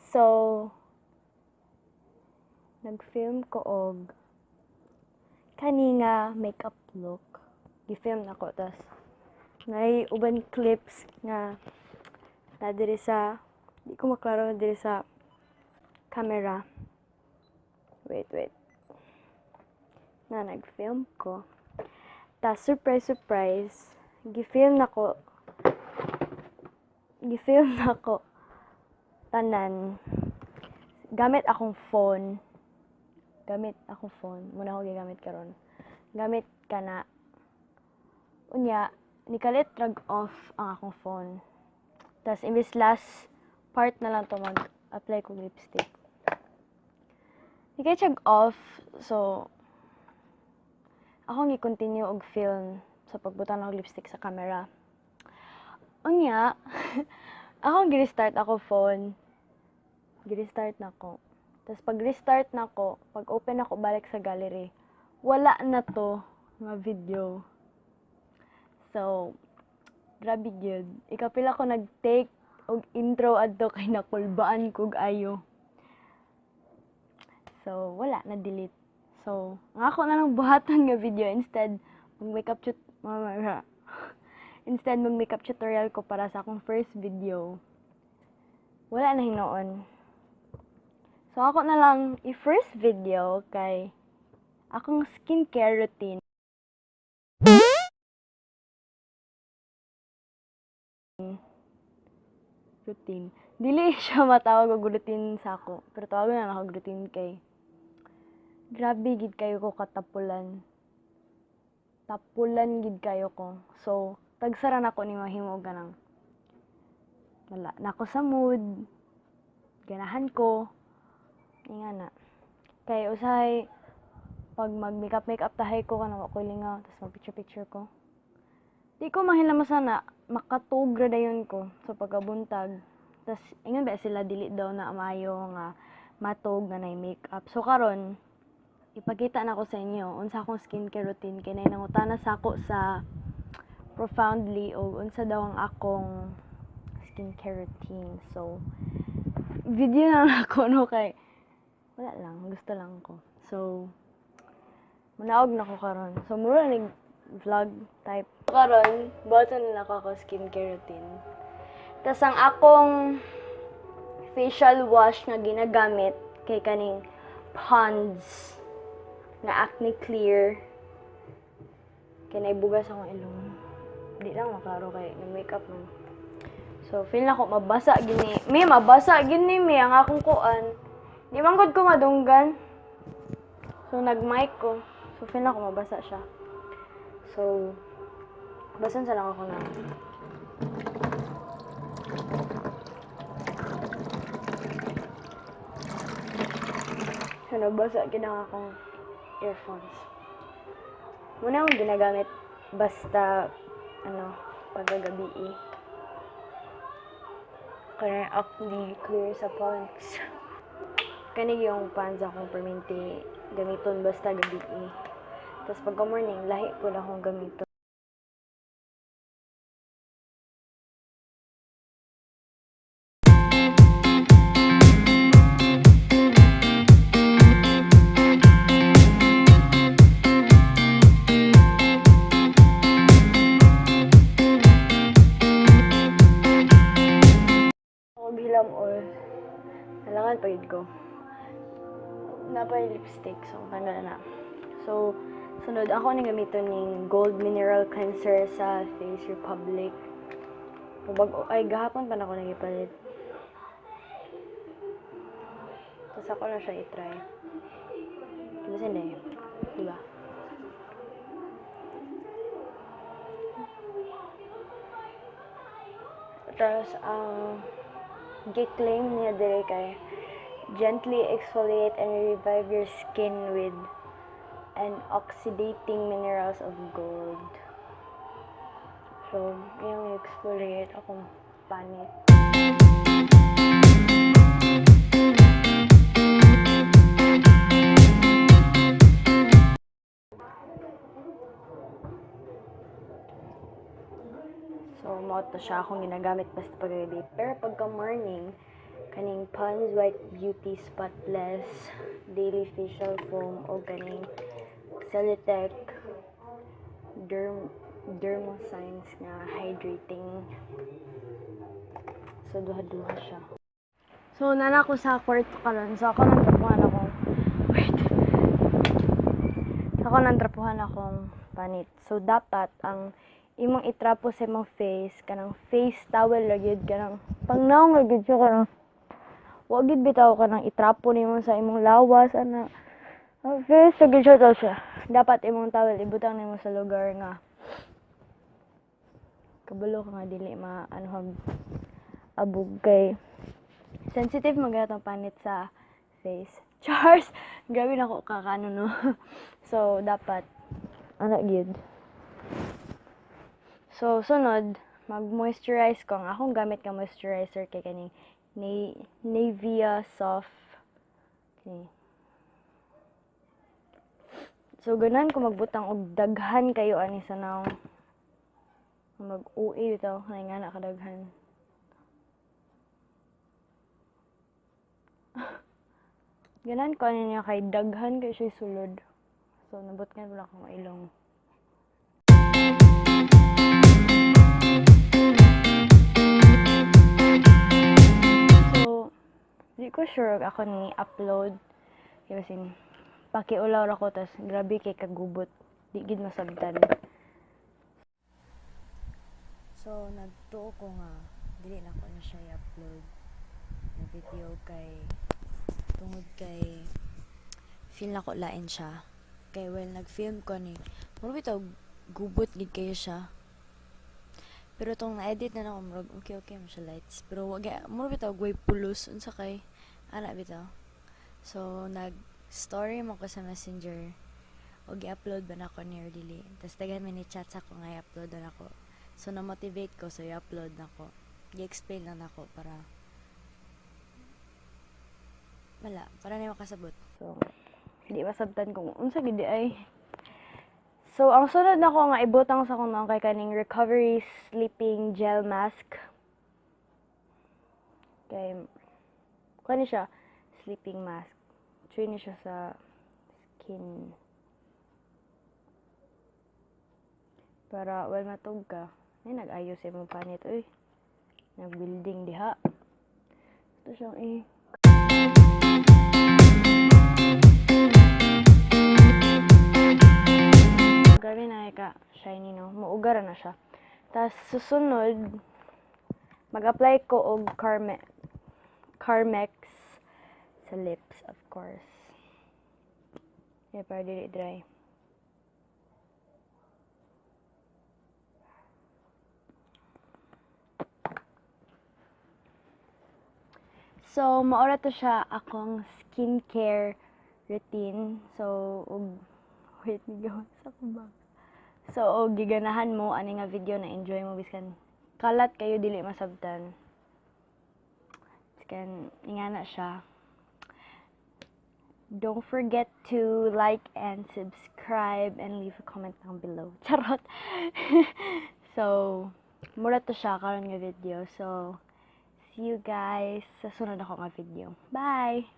So, nag-film ko og kani nga makeup look. Gi-film nako tas nay uban clips nga na diri sa di ko maklaro diri sa camera. Wait. Na nag-film ko. Tas surprise. Gi-film nako tanan gamit akong phone. Muna ako gigamit karon. Gamit kana. Unya, nikalit drag off ang akong phone. Tas imbis last part na lang to mag-apply ko lipstick. Nikalit drag off, so ako gi-continue og film sa pagbutang ng lipstick sa camera. Unya, ako gi-restart ako phone. Gi-restart nako. Tapos pag-restart nako, pag-open ako balik sa gallery, wala na to nga video. So, grabe gyud. Ikapila ko nag-take og intro adto kay nakulbaan kog ayo. So, wala na delete. So, ang ako na lang buhaton nga video instead mag-makeup tutorial ko para sa akong first video. Wala na hinoon. So, ako na lang i-first video kay akong skincare routine. Dili siya matawag og routine sa ako. Pero tawag na ako routine kay grabe gid kayo ko katapulan. Tapulan gid kayo ko. So, tagsara na ko ni mahimo ganang wala na ako sa mood. Ganahan ko. Nga na. Kay usahay pag mag-makeup tahay ko kana ako lingaw tapos mag-picture ko. Di ko mahinamasan na makatug ra dayon ko sa pagkabuntag. Tas ingon ba sila dili daw na maayo nga matog nga nay makeup. So karon ipakita na ko sa inyo unsa akong skincare routine kay nay nangutana sa ako sa Profoundly o unsa daw ang akong skincare routine. So video na lang ako no kay wala lang, gusto lang ko. So, manaog na ko karon. So, mura ning vlog type. Karon, bato na ako skincare routine. Tas ang akong facial wash nga ginagamit kay kaning Pond's nga Acne Clear. Kay naibugas akong ilong. Di lang maklaro kay nag-makeup man. So, feel na ko mabasa gini. Mabasa gini ang akong kuan. Di man gud ko madunggan. So, nag-mic ko. So, feel na ko mabasa siya. So, basan sa lang ako na. So, nabasa gid ang akong earphones. Muna akong ginagamit basta, pagagabi. Kaya Acne Clear sa Pond's. Kanig yung pants akong perminti gamiton basta gabi. Tapos pagka morning, lahi ko lang akong gamiton. Ako bilam or nalangan pa yun ko. Napay lipstick, so tanggal na. So, sunod ako ni gamiton ning Gold Mineral Cleanser sa Face Republic. Gahapon pa na ako nagipalit. Tapos ako na siya i-try. Diba sila eh? Diba? Tapos, gi-claim niya dire kay gently exfoliate and revive your skin with an oxidating minerals of gold. So, yung exfoliate akong panit. So, mao to siya akong ginagamit basta pag-gabi. Pero pagka morning, kaning Pond's White Beauty Spotless Daily Facial Foam o kaning Celitec Dermoscience nga hydrating. So, duha-duha siya. So, nana ko sa kwarto karon. So, ako nang trapuhan akong panit. So, dapat ang imong itrapo sa imong face kanang face towel lagid kanang pangnaong lagid siya kanang wa gid bitaw kanang itrapo nimo sa imong lawas ana face lagid siya daw siya. Dapat imong towel ibutang nimo sa lugar nga kabalo ka nga dili maanuhag abog kay sensitive magatong panit sa face. Charles, grabe na ko kakano no. So dapat ana gyud. So sunod mag-moisturize ko. Ang akong gamit nga moisturizer kay kaning Nivea Soft. Okay. So ganan ko magbutang og daghan kayo ani sa naong mag-uwi bitaw nga na kadaghan. Ganan ko ano niya kay daghan kay siya sulod. So nabot nga wala akong ilong. So di ko sure ako ni upload kasi pakiulaw ra ko tas grabe kay kagubot. Di gid masabtan. So nagtuo ko nga dili na ko na siya i-upload na video kay tungod kay feel na ko lain siya kay well nag-film ko ni muro bitaw gubot gid kayo siya pero tong na-edit na ako murag okay mo siya lights pero wag muro bitaw way pulos unsa kay ana bitaw so nag-story mo ko sa messenger o gi-upload ba na ko ni or dili tas dagan mi ni chat sa ko nga i-upload na ako so na-motivate ko so i-upload na ko gi-explain lang ako para na makasabot. So, hindi masabtan kung unsa gid ay. So, ang sunod na ko nga ibutang sa kung kay kaning Recovery Sleeping Gel Mask. Kay kani siya sleeping mask. Try ni siya sa skin. Para well matug ka. Ay nag-ayos imong panit oy. Nag-building diha. Ito siyang grabe na ka shiny no muugar na siya tas susunod mag-apply ko og Carmex sa lips of course para dili dry. So maura to siya akong skincare routine. So wait nigaw sa ko ba. So giganahan mo ani nga video na enjoy mo biskan kalat kayo dili masabtan. Biskan ingana siya. Don't forget to like and subscribe and leave a comment down below. Charot. So mura to siya karon nga video. So see you guys sa sunod ako nga video. Bye.